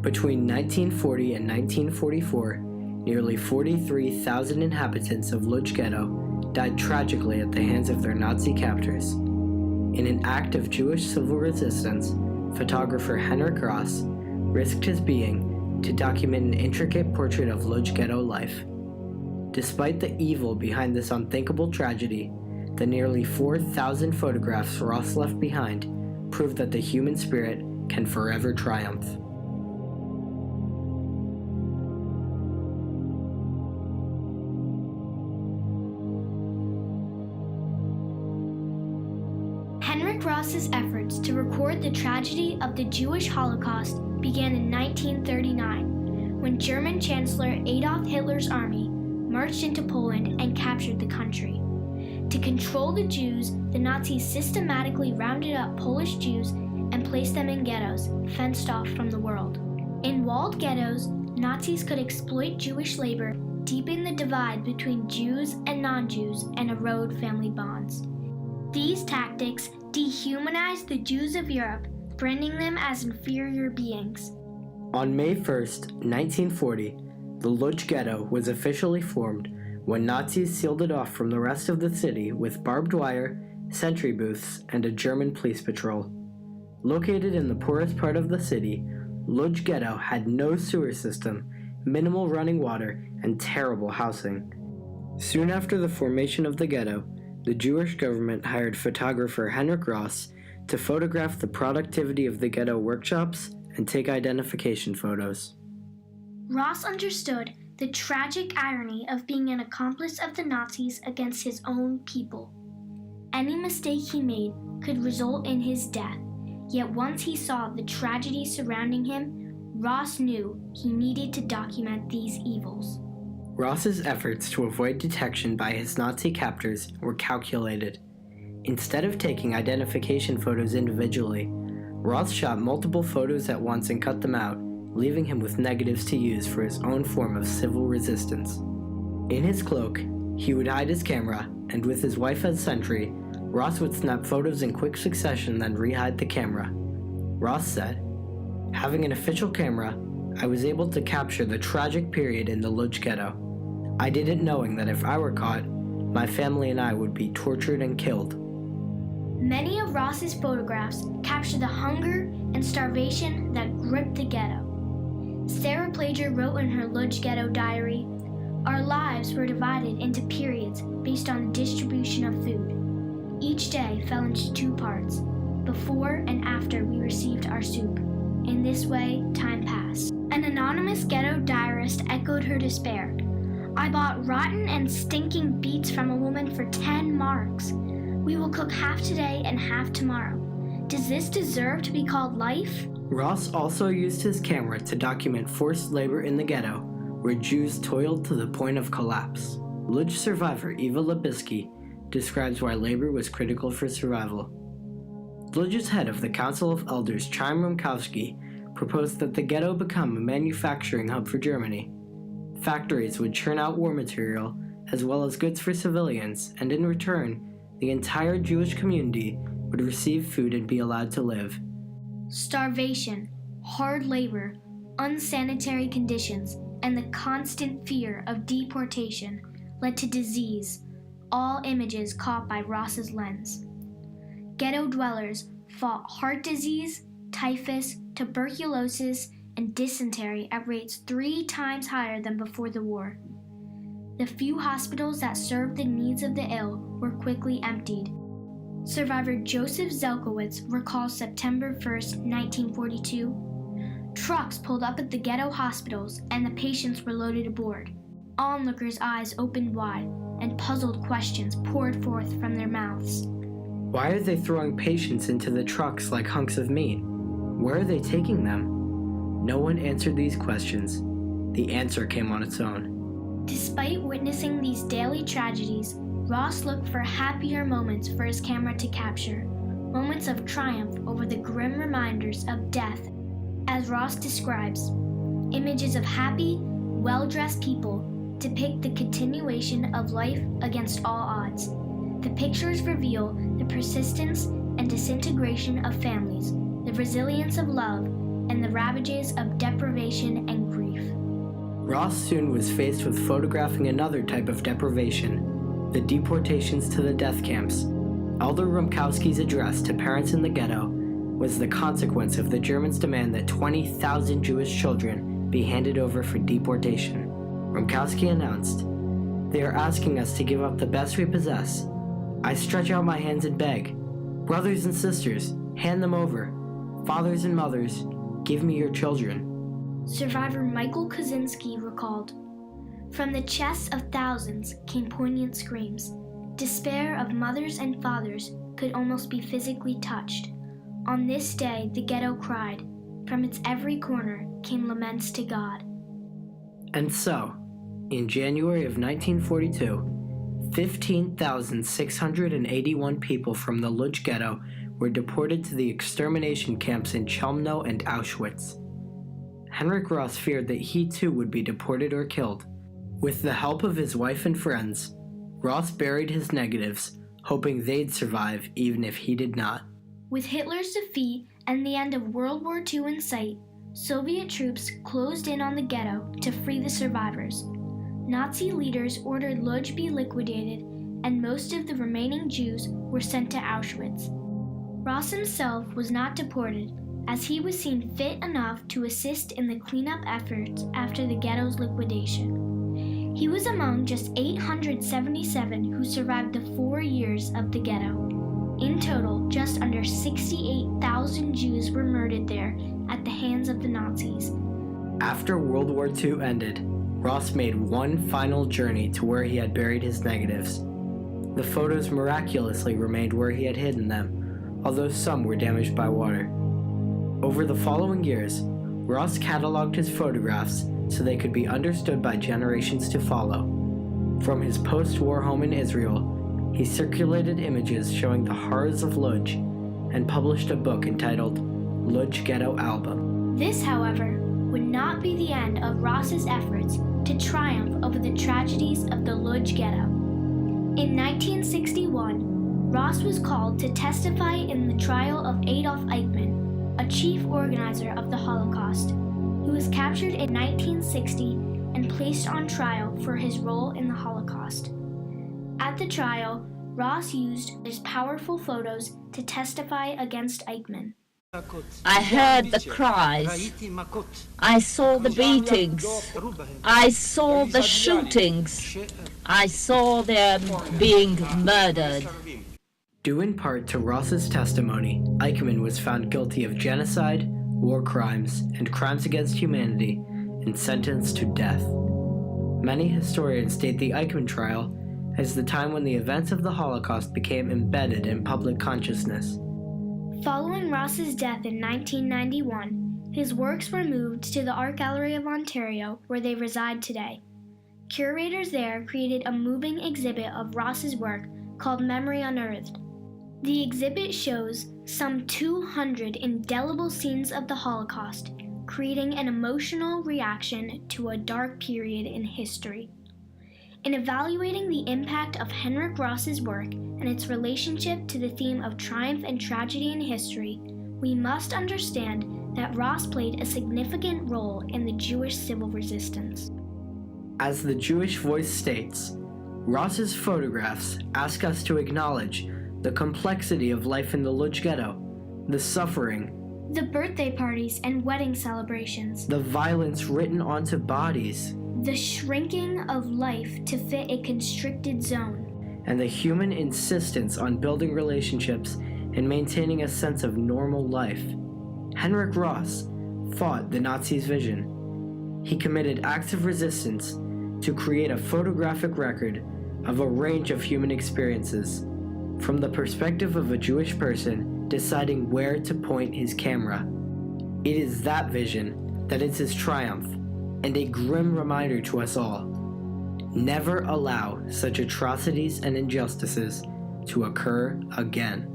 Between 1940 and 1944, nearly 43,000 inhabitants of Lodz Ghetto died tragically at the hands of their Nazi captors. In an act of Jewish civil resistance, photographer Henrik Ross risked his being to document an intricate portrait of Lodz Ghetto life. Despite the evil behind this unthinkable tragedy, the nearly 4,000 photographs Ross left behind prove that the human spirit can forever triumph. Henrik Ross's efforts to record the tragedy of the Jewish Holocaust began in 1939, when German Chancellor Adolf Hitler's army marched into Poland and captured the country. To control the Jews, the Nazis systematically rounded up Polish Jews and placed them in ghettos, fenced off from the world. In walled ghettos, Nazis could exploit Jewish labor, deepen the divide between Jews and non-Jews, and erode family bonds. These tactics dehumanized the Jews of Europe, branding them as inferior beings. On May 1st, 1940, the Lodz Ghetto was officially formed when Nazis sealed it off from the rest of the city with barbed wire, sentry booths, and a German police patrol. Located in the poorest part of the city, Lodz Ghetto had no sewer system, minimal running water, and terrible housing. Soon after the formation of the ghetto, the Jewish government hired photographer Henrik Ross to photograph the productivity of the ghetto workshops and take identification photos. Ross understood the tragic irony of being an accomplice of the Nazis against his own people. Any mistake he made could result in his death, yet once he saw the tragedy surrounding him, Ross knew he needed to document these evils. Ross's efforts to avoid detection by his Nazi captors were calculated. Instead of taking identification photos individually, Ross shot multiple photos at once and cut them out, leaving him with negatives to use for his own form of civil resistance. In his cloak, he would hide his camera, and with his wife as sentry, Ross would snap photos in quick succession, then re-hide the camera. Ross said, "Having an official camera, I was able to capture the tragic period in the Lodz Ghetto. I did it knowing that if I were caught, my family and I would be tortured and killed." Many of Ross's photographs capture the hunger and starvation that gripped the ghetto. Sarah Plager wrote in her Lodz Ghetto diary, "Our lives were divided into periods based on the distribution of food. Each day fell into two parts, before and after we received our soup. In this way, time passed." An anonymous ghetto diarist echoed her despair. "I bought rotten and stinking beets from a woman for 10 marks. We will cook half today and half tomorrow. Does this deserve to be called life?" Ross also used his camera to document forced labor in the ghetto, where Jews toiled to the point of collapse. Lodz survivor Eva Lebisky describes why labor was critical for survival. Lodz's head of the Council of Elders, Chaim Rumkowski, proposed that the ghetto become a manufacturing hub for Germany. Factories would churn out war material, as well as goods for civilians, and in return, the entire Jewish community would receive food and be allowed to live. Starvation, hard labor, unsanitary conditions, and the constant fear of deportation led to disease, all images caught by Ross's lens. Ghetto dwellers fought heart disease, typhus, tuberculosis, and dysentery at rates 3 times higher than before the war. The few hospitals that served the needs of the ill were quickly emptied. Survivor Joseph Zelkowitz recalls September 1st, 1942. Trucks pulled up at the ghetto hospitals and the patients were loaded aboard. Onlookers' eyes opened wide and puzzled questions poured forth from their mouths. Why are they throwing patients into the trucks like hunks of meat? Where are they taking them? No one answered these questions. The answer came on its own. Despite witnessing these daily tragedies, Ross looked for happier moments for his camera to capture, moments of triumph over the grim reminders of death. As Ross describes, images of happy, well-dressed people depict the continuation of life against all odds. The pictures reveal the persistence and disintegration of families, the resilience of love, and the ravages of deprivation and grief. Ross soon was faced with photographing another type of deprivation, the deportations to the death camps. Elder Rumkowski's address to parents in the ghetto was the consequence of the Germans' demand that 20,000 Jewish children be handed over for deportation. Rumkowski announced, "They are asking us to give up the best we possess. I stretch out my hands and beg. Brothers and sisters, hand them over. Fathers and mothers, give me your children." Survivor Michael Kozinski recalled, "From the chests of thousands came poignant screams. Despair of mothers and fathers could almost be physically touched. On this day, the ghetto cried. From its every corner came laments to God." And so, in January of 1942, 15,681 people from the Lodz ghetto were deported to the extermination camps in Chelmno and Auschwitz. Henrik Ross feared that he too would be deported or killed. With the help of his wife and friends, Ross buried his negatives, hoping they'd survive even if he did not. With Hitler's defeat and the end of World War II in sight, Soviet troops closed in on the ghetto to free the survivors. Nazi leaders ordered Lodz be liquidated, and most of the remaining Jews were sent to Auschwitz. Ross himself was not deported, as he was seen fit enough to assist in the cleanup efforts after the ghetto's liquidation. He was among just 877 who survived the 4 years of the ghetto. In total, just under 68,000 Jews were murdered there at the hands of the Nazis. After World War II ended, Ross made one final journey to where he had buried his negatives. The photos miraculously remained where he had hidden them, although some were damaged by water. Over the following years, Ross cataloged his photographs so they could be understood by generations to follow. From his post-war home in Israel, he circulated images showing the horrors of Lodz and published a book entitled Lodz Ghetto Album. This, however, would not be the end of Ross's efforts to triumph over the tragedies of the Lodz ghetto. In 1961, Ross was called to testify in the trial of Adolf Eichmann, a chief organizer of the Holocaust, who was captured in 1960 and placed on trial for his role in the Holocaust. At the trial, Ross used his powerful photos to testify against Eichmann. I heard the cries. I saw the beatings. I saw the shootings. I saw them being murdered. Due in part to Ross's testimony, Eichmann was found guilty of genocide, war crimes, and crimes against humanity and sentenced to death. Many historians date the Eichmann trial as the time when the events of the Holocaust became embedded in public consciousness. Following Ross's death in 1991, his works were moved to the Art Gallery of Ontario, where they reside today. Curators there created a moving exhibit of Ross's work called Memory Unearthed. The exhibit shows some 200 indelible scenes of the Holocaust, creating an emotional reaction to a dark period in history. In evaluating the impact of Henrik Ross's work and its relationship to the theme of triumph and tragedy in history, we must understand that Ross played a significant role in the Jewish civil resistance. As the Jewish Voice states, Ross's photographs ask us to acknowledge the complexity of life in the Lodz ghetto, the suffering, the birthday parties and wedding celebrations, the violence written onto bodies, the shrinking of life to fit a constricted zone, and the human insistence on building relationships and maintaining a sense of normal life. Henrik Ross fought the Nazis' vision. He committed acts of resistance to create a photographic record of a range of human experiences, from the perspective of a Jewish person deciding where to point his camera. It is that vision that is his triumph, and a grim reminder to us all. Never allow such atrocities and injustices to occur again.